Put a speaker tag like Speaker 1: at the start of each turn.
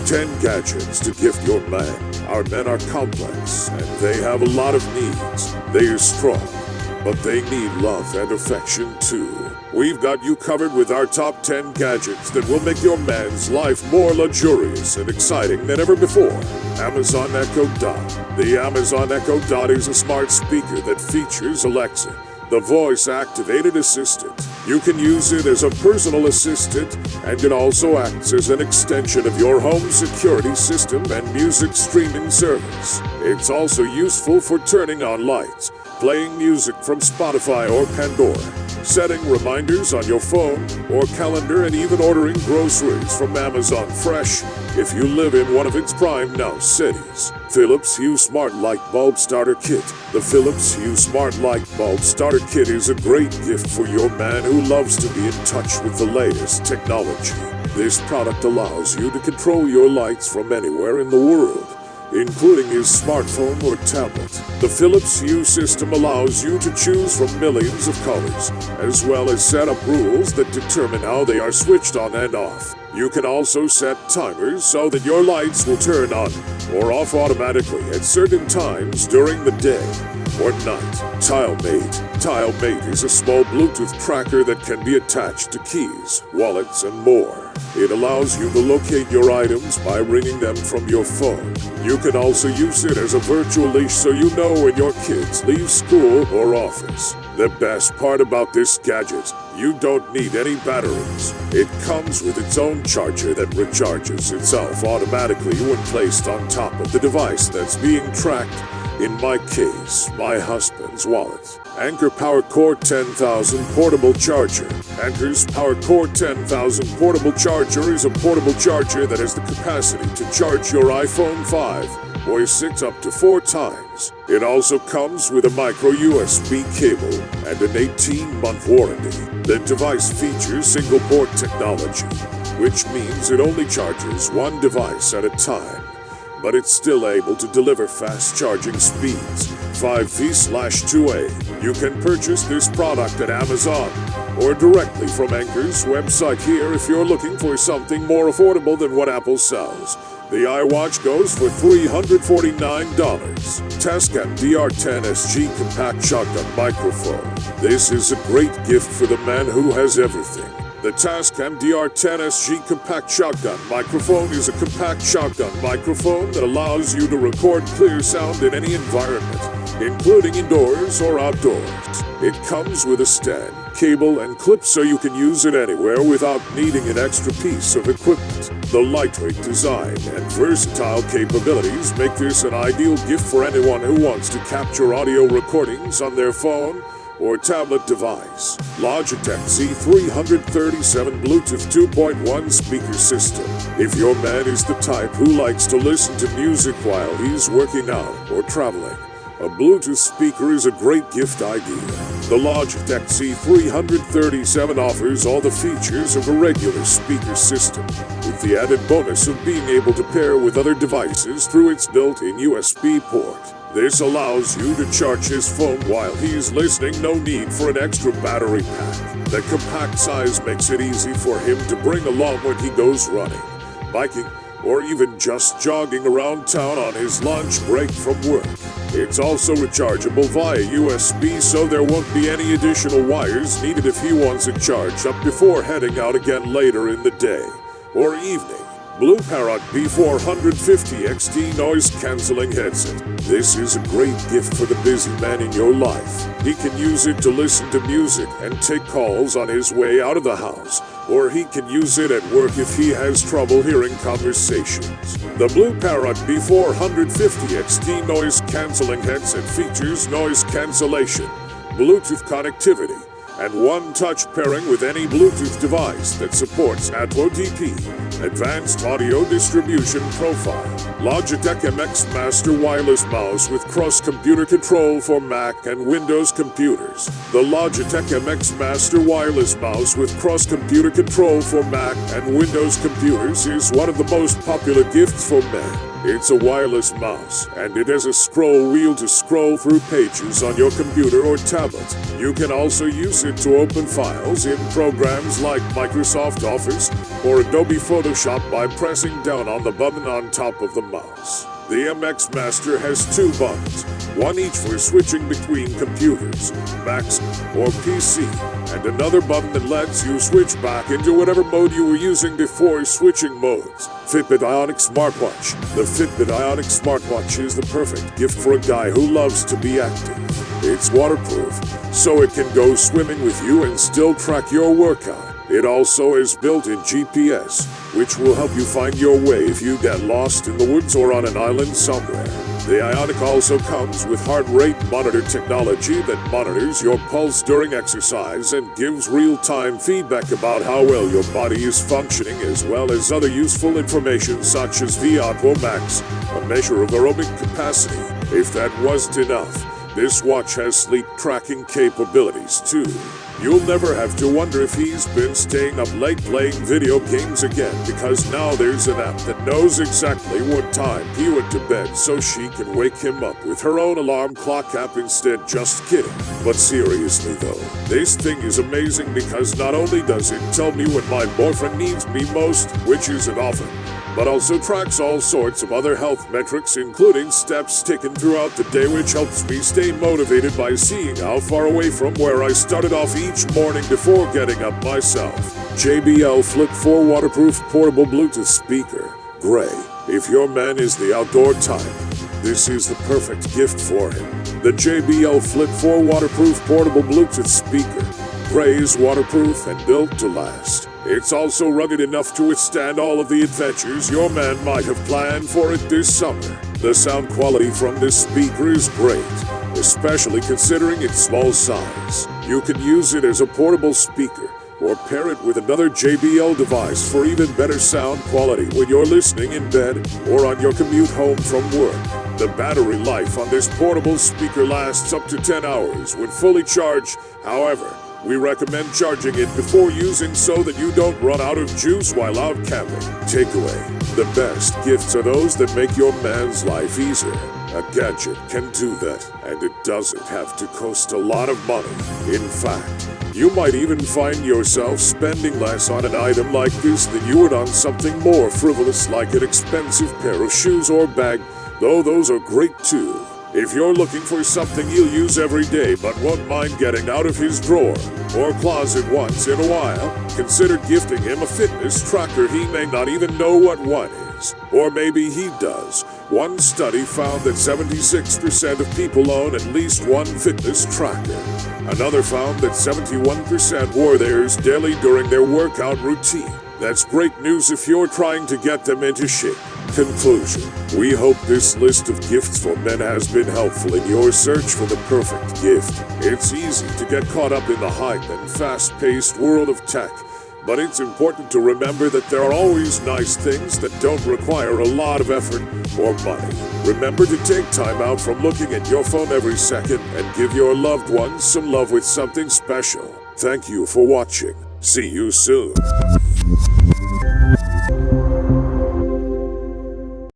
Speaker 1: 10 gadgets to gift your man. Our men are complex, and they have a lot of needs. They are strong, but they need love and affection too. We've got you covered with our top 10 gadgets that will make your man's life more luxurious and exciting than ever before. Amazon Echo Dot. The Amazon Echo Dot is a smart speaker that features Alexa, the voice-activated assistant. You can use it as a personal assistant, and it also acts as an extension of your home security system and music streaming service. It's also useful for turning on lights, playing music from Spotify or Pandora, setting reminders on your phone or calendar, and even ordering groceries from Amazon Fresh if you live in one of its prime now cities. Phillips Hue Smart Light Bulb Starter Kit. The Phillips Hue Smart Light Bulb Starter Kit is a great gift for your man who loves to be in touch with the latest technology. This product allows you to control your lights from anywhere in the world, including his smartphone or tablet. The Philips Hue system allows you to choose from millions of colors, as well as set up rules that determine how they are switched on and off. You can also set timers so that your lights will turn on or off automatically at certain times during the day or night. TileMate. TileMate is a small Bluetooth tracker that can be attached to keys, wallets, and more. It allows you to locate your items by ringing them from your phone. You can also use it as a virtual leash so you know when your kids leave school or office. The best part about this gadget, you don't need any batteries. It comes with its own charger that recharges itself automatically when placed on top of the device that's being tracked. In my case, my husband's wallet. Anker Powercode 10,000 Portable Charger. Anker's Powercode 10,000 Portable Charger is a portable charger that has the capacity to charge your iPhone 5 or 6 up to 4 times. It also comes with a micro USB cable and an 18-month warranty. The device features single-port technology, which means it only charges one device at a time, but it's still able to deliver fast charging speeds, 5V/2A. You can purchase this product at Amazon or directly from Anker's website here if you're looking for something more affordable than what Apple sells. The iWatch goes for $349. Tascam DR10SG Compact Shotgun Microphone. This is a great gift for the man who has everything. The Tascam DR10SG Compact Shotgun Microphone is a compact shotgun microphone that allows you to record clear sound in any environment, including indoors or outdoors. It comes with a stand, cable, and clip so you can use it anywhere without needing an extra piece of equipment. The lightweight design and versatile capabilities make this an ideal gift for anyone who wants to capture audio recordings on their phone or tablet device. Logitech Z337 Bluetooth 2.1 speaker system. If your man is the type who likes to listen to music while he's working out or traveling, a Bluetooth speaker is a great gift idea. The Logitech Z337 offers all the features of a regular speaker system, with the added bonus of being able to pair with other devices through its built-in USB port. This allows you to charge his phone while he's listening, no need for an extra battery pack. The compact size makes it easy for him to bring along when he goes running, biking, or even just jogging around town on his lunch break from work. It's also rechargeable via USB, so there won't be any additional wires needed if he wants it charged up before heading out again later in the day or evening. BueParrot B450 XD Noise Cancelling Headset. This is a great gift for the busy man in your life. He can use it to listen to music and take calls on his way out of the house, or he can use it at work if he has trouble hearing conversations. The BueParrot B450 XD Noise Cancelling Headset features noise cancellation, Bluetooth connectivity, and one-touch pairing with any Bluetooth device that supports ATWO DP, Advanced Audio Distribution Profile. Logitech MX Master Wireless Mouse with cross-computer control for Mac and Windows computers. The Logitech MX Master Wireless Mouse with cross-computer control for Mac and Windows computers is one of the most popular gifts for men. It's a wireless mouse, and it has a scroll wheel to scroll through pages on your computer or tablet. You can also use it to open files in programs like Microsoft Office or Adobe Photoshop by pressing down on the button on top of the mouse. The MX Master has two buttons, one each for switching between computers, Macs, or PC, and another button that lets you switch back into whatever mode you were using before switching modes. Fitbit Ionic Smartwatch. The Fitbit Ionic Smartwatch is the perfect gift for a guy who loves to be active. It's waterproof, so it can go swimming with you and still track your workout. It also is built-in GPS, which will help you find your way if you get lost in the woods or on an island somewhere. The Ionic also comes with heart rate monitor technology that monitors your pulse during exercise and gives real-time feedback about how well your body is functioning, as well as other useful information such as VO2 max, a measure of aerobic capacity. If that wasn't enough, this watch has sleep tracking capabilities too. You'll never have to wonder if he's been staying up late playing video games again, because now there's an app that knows exactly what time he went to bed so she can wake him up with her own alarm clock app instead. Just kidding. But seriously though, this thing is amazing because not only does it tell me when my boyfriend needs me most, which isn't often, but also tracks all sorts of other health metrics, including steps taken throughout the day, which helps me stay motivated by seeing how far away from where I started off each morning before getting up myself. JBL Flip 4 Waterproof Portable Bluetooth Speaker. Gray. If your man is the outdoor type, this is the perfect gift for him. The JBL Flip 4 Waterproof Portable Bluetooth Speaker. Gray is waterproof and built to last. It's also rugged enough to withstand all of the adventures your man might have planned for it this summer. The sound quality from this speaker is great, especially considering its small size. You can use it as a portable speaker or pair it with another JBL device for even better sound quality when you're listening in bed or on your commute home from work. The battery life on this portable speaker lasts up to 10 hours when fully charged. However, we recommend charging it before using so that you don't run out of juice while out camping. Takeaway: the best gifts are those that make your man's life easier. A gadget can do that, and it doesn't have to cost a lot of money. In fact, you might even find yourself spending less on an item like this than you would on something more frivolous like an expensive pair of shoes or bag, though those are great too. If you're looking for something he'll use every day but won't mind getting out of his drawer or closet once in a while, consider gifting him a fitness tracker he may not even know what one is. Or maybe he does. One study found that 76% of people own at least one fitness tracker. Another found that 71% wore theirs daily during their workout routine. That's great news if you're trying to get them into shape. Conclusion: we hope this list of gifts for men has been helpful in your search for the perfect gift. It's easy to get caught up in the hype and fast-paced world of tech, but it's important to remember that there are always nice things that don't require a lot of effort or money. Remember to take time out from looking at your phone every second and give your loved ones some love with something special. Thank you for watching. See you soon.